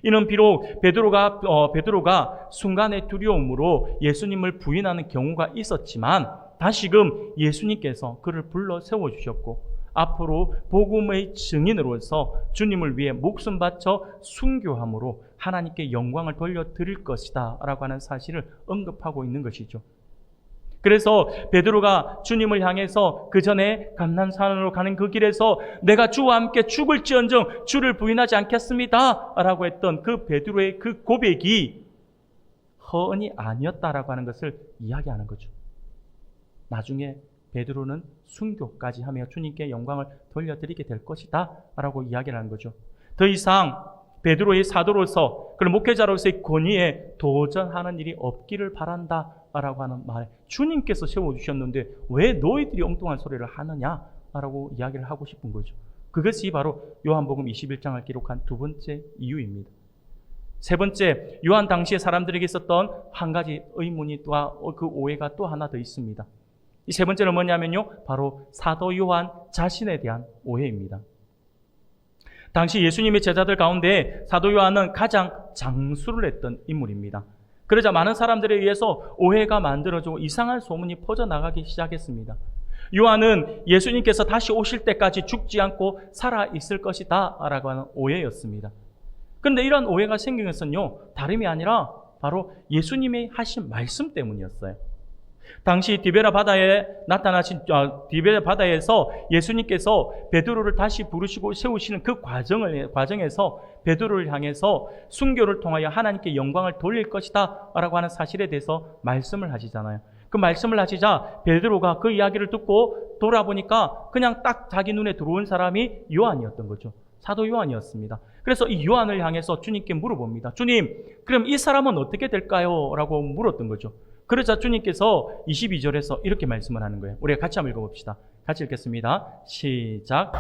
이는 비록 베드로가 순간의 두려움으로 예수님을 부인하는 경우가 있었지만 다시금 예수님께서 그를 불러 세워주셨고 앞으로 복음의 증인으로서 주님을 위해 목숨 바쳐 순교함으로 하나님께 영광을 돌려드릴 것이다 라고 하는 사실을 언급하고 있는 것이죠. 그래서 베드로가 주님을 향해서 그 전에 감난산으로 가는 그 길에서 내가 주와 함께 죽을지언정 주를 부인하지 않겠습니다 라고 했던 그 베드로의 그 고백이 허언이 아니었다라고 하는 것을 이야기하는 거죠. 나중에 베드로는 순교까지 하며 주님께 영광을 돌려드리게 될 것이다 라고 이야기를 하는 거죠. 더 이상 베드로의 사도로서 그리고 목회자로서의 권위에 도전하는 일이 없기를 바란다 라고 하는 말에 주님께서 세워주셨는데 왜 너희들이 엉뚱한 소리를 하느냐 라고 이야기를 하고 싶은 거죠. 그것이 바로 요한복음 21장을 기록한 2번째 이유입니다. 3번째, 요한 당시에 사람들에게 있었던 한 가지 의문과 그 오해가 또 하나 더 있습니다. 이 3번째는 뭐냐면요, 바로 사도 요한 자신에 대한 오해입니다. 당시 예수님의 제자들 가운데 사도 요한은 가장 장수를 했던 인물입니다. 그러자 많은 사람들에 의해서 오해가 만들어지고 이상한 소문이 퍼져나가기 시작했습니다. 요한은 예수님께서 다시 오실 때까지 죽지 않고 살아있을 것이다 라고 하는 오해였습니다. 그런데 이런 오해가 생긴 것은요, 다름이 아니라 바로 예수님이 하신 말씀 때문이었어요. 당시 디베라 바다에서 예수님께서 베드로를 다시 부르시고 세우시는 그 과정에서 베드로를 향해서 순교를 통하여 하나님께 영광을 돌릴 것이다 라고 하는 사실에 대해서 말씀을 하시잖아요. 그 말씀을 하시자 베드로가 그 이야기를 듣고 돌아보니까 그냥 딱 자기 눈에 들어온 사람이 요한이었던 거죠. 사도 요한이었습니다. 그래서 이 요한을 향해서 주님께 물어봅니다. 주님, 그럼 이 사람은 어떻게 될까요? 라고 물었던 거죠. 그러자 주님께서 22절에서 이렇게 말씀을 하는 거예요. 우리가 같이 한번 읽어봅시다. 같이 읽겠습니다. 시작.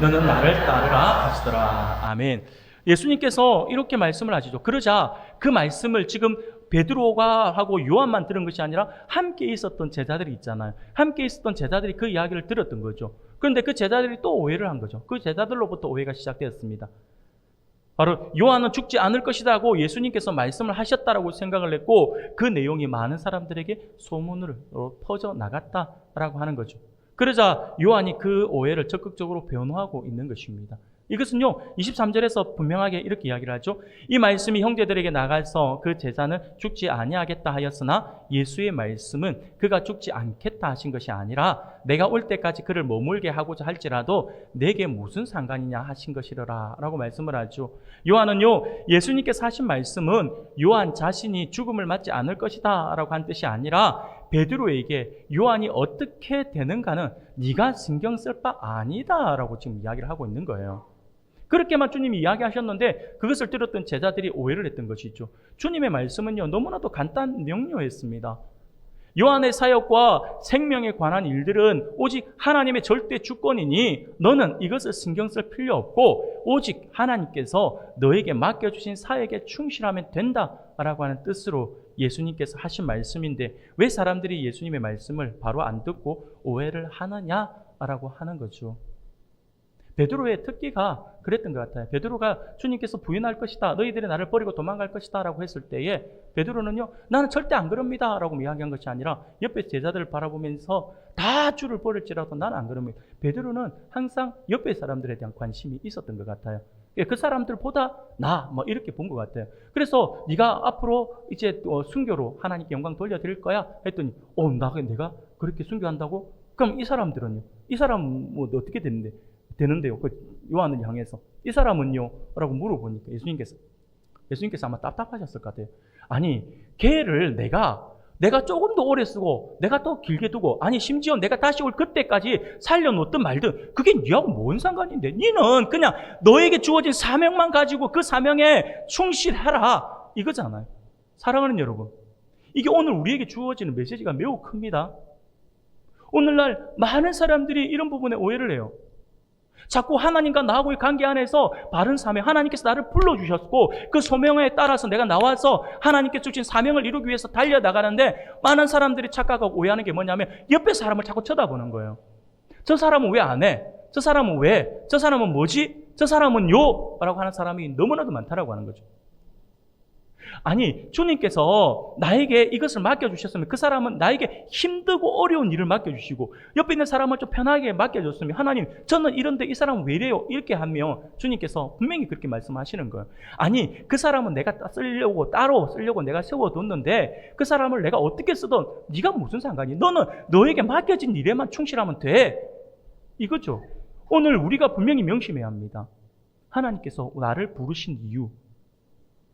너는 나를 따르라 하시더라. 아멘. 예수님께서 이렇게 말씀을 하시죠. 그러자 그 말씀을 지금 베드로가 하고 요한만 들은 것이 아니라 함께 있었던 제자들이 있잖아요. 함께 있었던 제자들이 그 이야기를 들었던 거죠. 그런데 그 제자들이 또 오해를 한 거죠. 그 제자들로부터 오해가 시작되었습니다. 바로 요한은 죽지 않을 것이다 하고 예수님께서 말씀을 하셨다라고 생각을 했고 그 내용이 많은 사람들에게 소문으로 퍼져나갔다라고 하는 거죠. 그러자 요한이 그 오해를 적극적으로 변호하고 있는 것입니다. 이것은요 23절에서 분명하게 이렇게 이야기를 하죠. 이 말씀이 형제들에게 나가서 그 제자는 죽지 아니하겠다 하였으나 예수의 말씀은 그가 죽지 않겠다 하신 것이 아니라 내가 올 때까지 그를 머물게 하고자 할지라도 내게 무슨 상관이냐 하신 것이라 라고 말씀을 하죠. 요한은요 예수님께서 하신 말씀은 요한 자신이 죽음을 맞지 않을 것이다 라고 한 뜻이 아니라 베드로에게 요한이 어떻게 되는가는 네가 신경 쓸 바 아니다 라고 지금 이야기를 하고 있는 거예요. 그렇게만 주님이 이야기하셨는데 그것을 들었던 제자들이 오해를 했던 것이죠. 주님의 말씀은요 너무나도 간단 명료했습니다. 요한의 사역과 생명에 관한 일들은 오직 하나님의 절대 주권이니 너는 이것을 신경 쓸 필요 없고 오직 하나님께서 너에게 맡겨주신 사역에 충실하면 된다라고 하는 뜻으로 예수님께서 하신 말씀인데 왜 사람들이 예수님의 말씀을 바로 안 듣고 오해를 하느냐라고 하는 거죠. 베드로의 특기가 그랬던 것 같아요. 베드로가 주님께서 부인할 것이다, 너희들이 나를 버리고 도망갈 것이다 라고 했을 때에 베드로는요, 나는 절대 안 그럽니다 라고 이야기한 것이 아니라 옆에 제자들을 바라보면서 다 주를 버릴지라도 나는 안 그럽니다. 베드로는 항상 옆에 사람들에 대한 관심이 있었던 것 같아요. 그 사람들보다 나 이렇게 본 것 같아요. 그래서 네가 앞으로 이제 순교로 하나님께 영광 돌려드릴 거야 했더니 내가 그렇게 순교한다고? 그럼 이 사람들은요? 이 사람 어떻게 되는데요? 그 요한을 향해서 이 사람은요? 라고 물어보니까 예수님께서 아마 답답하셨을 것 같아요. 아니, 걔를 내가 조금 더 오래 쓰고 내가 더 길게 두고, 아니 심지어 내가 다시 올 그때까지 살려놓든 말든 그게 니하고 뭔 상관인데, 니는 그냥 너에게 주어진 사명만 가지고 그 사명에 충실해라 이거잖아요. 사랑하는 여러분, 이게 오늘 우리에게 주어지는 메시지가 매우 큽니다. 오늘날 많은 사람들이 이런 부분에 오해를 해요. 자꾸 하나님과 나하고의 관계 안에서 바른 사명, 하나님께서 나를 불러주셨고 그 소명에 따라서 내가 나와서 하나님께서 주신 사명을 이루기 위해서 달려나가는데, 많은 사람들이 착각하고 오해하는 게 뭐냐면 옆에 사람을 자꾸 쳐다보는 거예요. 저 사람은 왜 안 해? 저 사람은 왜? 저 사람은 뭐지? 저 사람은 요? 라고 하는 사람이 너무나도 많다라고 하는 거죠. 아니, 주님께서 나에게 이것을 맡겨주셨으면 그 사람은 나에게 힘들고 어려운 일을 맡겨주시고 옆에 있는 사람을 좀 편하게 맡겨줬으면, 하나님 저는 이런데 이 사람은 왜 이래요? 이렇게 하면 주님께서 분명히 그렇게 말씀하시는 거예요. 아니, 그 사람은 내가 따로 쓰려고 내가 세워뒀는데 그 사람을 내가 어떻게 쓰든 네가 무슨 상관이야? 너는 너에게 맡겨진 일에만 충실하면 돼, 이거죠. 오늘 우리가 분명히 명심해야 합니다. 하나님께서 나를 부르신 이유,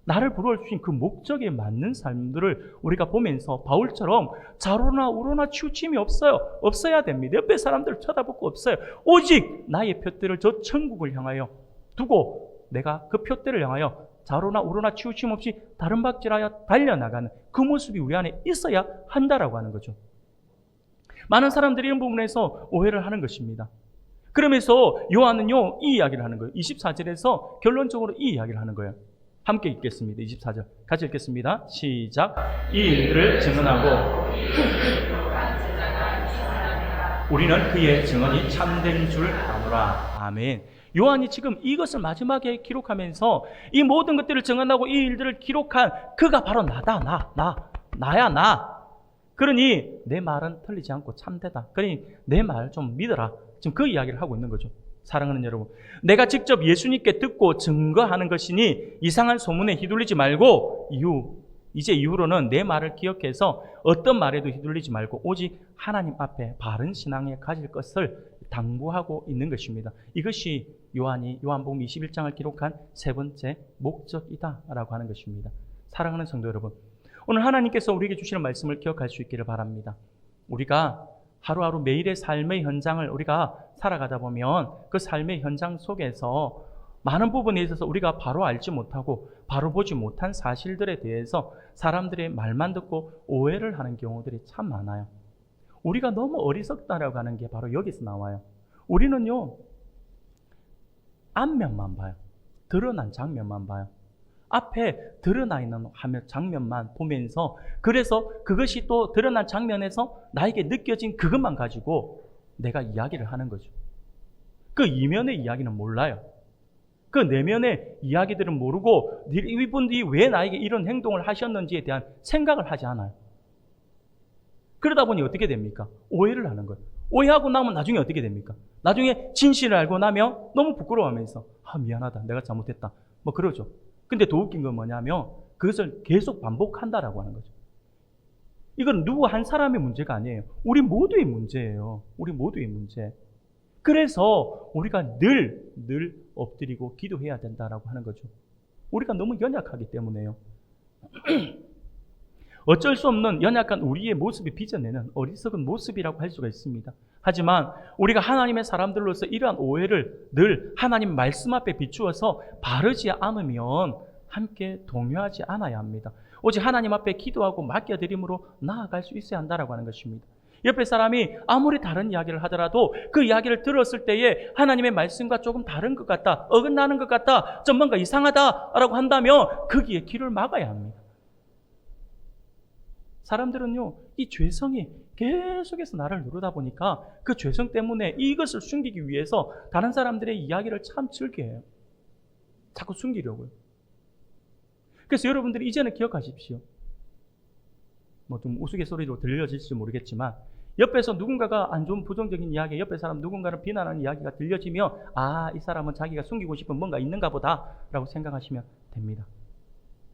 나를 부르신 그 목적에 맞는 삶들을 우리가 보면서 바울처럼 좌로나 우로나 치우침이 없어야 됩니다. 옆에 사람들을 쳐다볼 거 없어요. 오직 나의 표대를 저 천국을 향하여 두고 내가 그 표대를 향하여 좌로나 우로나 치우침 없이 다른 박질하여 달려나가는 그 모습이 우리 안에 있어야 한다라고 하는 거죠. 많은 사람들이 이런 부분에서 오해를 하는 것입니다. 그러면서 요한은요, 이 이야기를 하는 거예요. 24절에서 결론적으로 이 이야기를 하는 거예요. 함께 읽겠습니다. 24절 같이 읽겠습니다. 시작. 이 일들을 증언하고 우리는 그의 증언이 참된 줄 아노라. 아멘. 요한이 지금 이것을 마지막에 기록하면서 이 모든 것들을 증언하고 이 일들을 기록한 그가 바로 나다. 나야 나. 그러니 내 말은 틀리지 않고 참되다. 그러니 내 말 좀 믿어라. 지금 그 이야기를 하고 있는 거죠. 사랑하는 여러분, 내가 직접 예수님께 듣고 증거하는 것이니 이상한 소문에 휘둘리지 말고 이제 이후로는 내 말을 기억해서 어떤 말에도 휘둘리지 말고 오직 하나님 앞에 바른 신앙에 가질 것을 당부하고 있는 것입니다. 이것이 요한이 요한복음 21장을 기록한 세 번째 목적이다라고 하는 것입니다. 사랑하는 성도 여러분, 오늘 하나님께서 우리에게 주시는 말씀을 기억할 수 있기를 바랍니다. 우리가 하루하루 매일의 삶의 현장을 우리가 살아가다 보면 그 삶의 현장 속에서 많은 부분에 있어서 우리가 바로 알지 못하고 바로 보지 못한 사실들에 대해서 사람들의 말만 듣고 오해를 하는 경우들이 참 많아요. 우리가 너무 어리석다라고 하는 게 바로 여기서 나와요. 우리는요, 앞면만 봐요. 드러난 장면만 봐요. 앞에 드러나 있는 장면만 보면서, 그래서 그것이 또 드러난 장면에서 나에게 느껴진 그것만 가지고 내가 이야기를 하는 거죠. 그 이면의 이야기는 몰라요. 그 내면의 이야기들은 모르고 이분들이 왜 나에게 이런 행동을 하셨는지에 대한 생각을 하지 않아요. 그러다 보니 어떻게 됩니까? 오해를 하는 거예요. 오해하고 나면 나중에 어떻게 됩니까? 나중에 진실을 알고 나면 너무 부끄러워하면서 미안하다, 내가 잘못했다, 그러죠. 근데 더 웃긴 건 뭐냐면 그것을 계속 반복한다라고 하는 거죠. 이건 누구 한 사람의 문제가 아니에요. 우리 모두의 문제예요. 우리 모두의 문제. 그래서 우리가 늘 엎드리고 기도해야 된다라고 하는 거죠. 우리가 너무 연약하기 때문에요. 어쩔 수 없는 연약한 우리의 모습이 빚어내는 어리석은 모습이라고 할 수가 있습니다. 하지만 우리가 하나님의 사람들로서 이러한 오해를 늘 하나님 말씀 앞에 비추어서 바르지 않으면 함께 동요하지 않아야 합니다. 오직 하나님 앞에 기도하고 맡겨드림으로 나아갈 수 있어야 한다라고 하는 것입니다. 옆에 사람이 아무리 다른 이야기를 하더라도 그 이야기를 들었을 때에 하나님의 말씀과 조금 다른 것 같다, 어긋나는 것 같다, 좀 뭔가 이상하다라고 한다면 거기에 귀를 막아야 합니다. 사람들은요, 이 죄성이 계속해서 나를 누르다 보니까 그 죄성 때문에 이것을 숨기기 위해서 다른 사람들의 이야기를 참 즐겨해요. 자꾸 숨기려고요. 그래서 여러분들이 이제는 기억하십시오. 뭐 좀 우스갯소리로 들려질지 모르겠지만, 옆에서 누군가가 안 좋은 부정적인 이야기, 옆에 사람 누군가를 비난하는 이야기가 들려지면, 아, 이 사람은 자기가 숨기고 싶은 뭔가 있는가 보다 라고 생각하시면 됩니다.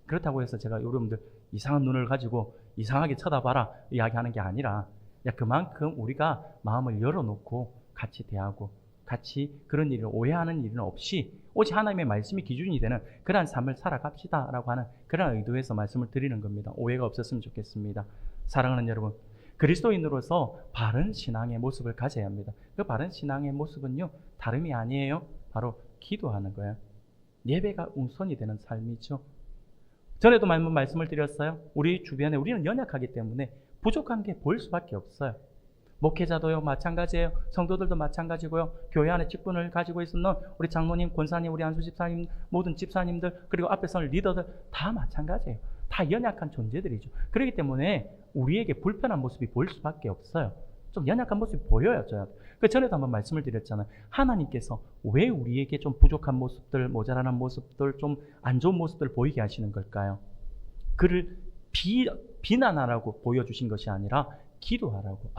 그렇다고 해서 제가 여러분들 이상한 눈을 가지고 이상하게 쳐다봐라 이야기하는 게 아니라, 그만큼 우리가 마음을 열어놓고 같이 대하고 같이 그런 일을 오해하는 일은 없이 오직 하나님의 말씀이 기준이 되는 그러한 삶을 살아갑시다 라고 하는 그런 의도에서 말씀을 드리는 겁니다. 오해가 없었으면 좋겠습니다. 사랑하는 여러분, 그리스도인으로서 바른 신앙의 모습을 가져야 합니다. 그 바른 신앙의 모습은요, 다름이 아니에요. 바로 기도하는 거예요. 예배가 우선이 되는 삶이죠. 전에도 말씀을 드렸어요. 우리 주변에 우리는 연약하기 때문에 부족한 게 보일 수밖에 없어요. 목회자도요, 마찬가지예요. 성도들도 마찬가지고요. 교회 안에 직분을 가지고 있는 우리 장로님, 권사님, 우리 안수 집사님, 모든 집사님들, 그리고 앞에 서는 리더들 다 마찬가지예요. 다 연약한 존재들이죠. 그렇기 때문에 우리에게 불편한 모습이 보일 수밖에 없어요. 좀 연약한 모습이 보여요. 그 전에도 한번 말씀을 드렸잖아요. 하나님께서 왜 우리에게 좀 부족한 모습들, 모자라는 모습들, 좀 안 좋은 모습들 보이게 하시는 걸까요? 그를 비난하라고 보여주신 것이 아니라 기도하라고.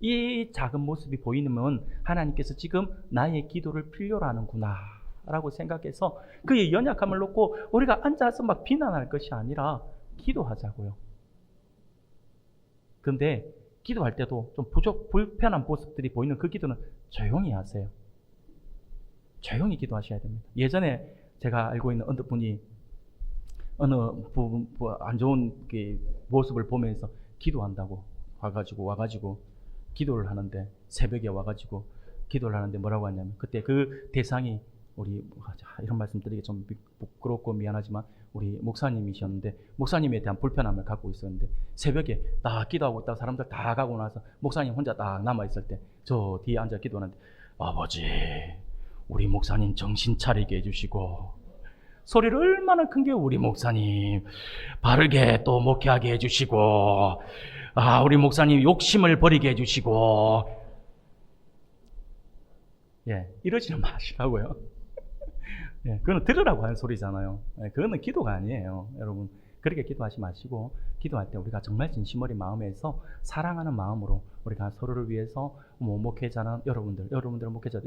이 작은 모습이 보이면 하나님께서 지금 나의 기도를 필요로 하는구나 라고 생각해서 그의 연약함을 놓고 우리가 앉아서 막 비난할 것이 아니라 기도하자고요. 그런데 기도할 때도 좀 불편한 모습들이 보이는 그 기도는 조용히 하세요. 조용히 기도하셔야 됩니다. 예전에 제가 알고 있는 어느 분이 어느 안 좋은 모습을 보면서 기도한다고 와가지고 기도를 하는데, 새벽에 와가지고 기도를 하는데 뭐라고 하냐면, 그때 그 대상이 우리, 이런 말씀 드리기 좀 부끄럽고 미안하지만 우리 목사님이셨는데, 목사님에 대한 불편함을 갖고 있었는데, 새벽에 딱 기도하고 있다가 사람들 다 가고 나서 목사님 혼자 딱 남아있을 때 저 뒤에 앉아 기도하는데, 아버지, 우리 목사님 정신 차리게 해주시고, 소리를 얼마나 큰 게 우리 목사님 바르게 또 목회하게 해주시고, 우리 목사님 욕심을 버리게 해주시고, 이러지는 마시라고요. 그거는 들으라고 하는 소리잖아요. 그거는 기도가 아니에요. 여러분, 그렇게 기도하지 마시고, 기도할 때 우리가 정말 진심 어린 마음에서 사랑하는 마음으로 우리가 서로를 위해서, 목회자는 여러분들은 목회자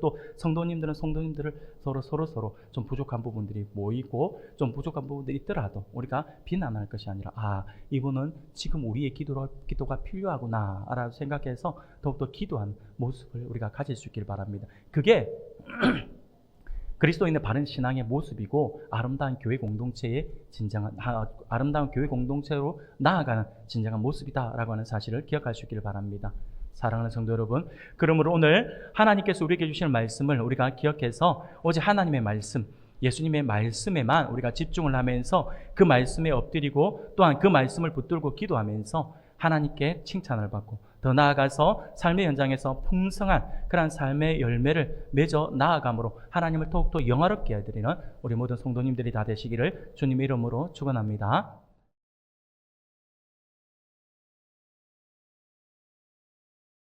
또 성도님들은 성도님들을 서로 좀 부족한 부분들이 모이고, 좀 부족한 부분들이 있더라도 우리가 비난할 것이 아니라, 이분은 지금 우리의 기도가 필요하구나 라고 생각해서 더욱더 기도한 모습을 우리가 가질 수 있길 바랍니다. 그게 그리스도인의 바른 신앙의 모습이고, 아름다운 교회 공동체의 아름다운 교회 공동체로 나아가는 진정한 모습이다라고 하는 사실을 기억할 수 있기를 바랍니다. 사랑하는 성도 여러분, 그러므로 오늘 하나님께서 우리에게 주시는 말씀을 우리가 기억해서 오직 하나님의 말씀, 예수님의 말씀에만 우리가 집중을 하면서 그 말씀에 엎드리고, 또한 그 말씀을 붙들고 기도하면서 하나님께 칭찬을 받고, 더 나아가서 삶의 현장에서 풍성한 그런 삶의 열매를 맺어 나아감으로 하나님을 더욱더 영화롭게 해드리는 우리 모든 성도님들이 다 되시기를 주님의 이름으로 축원합니다.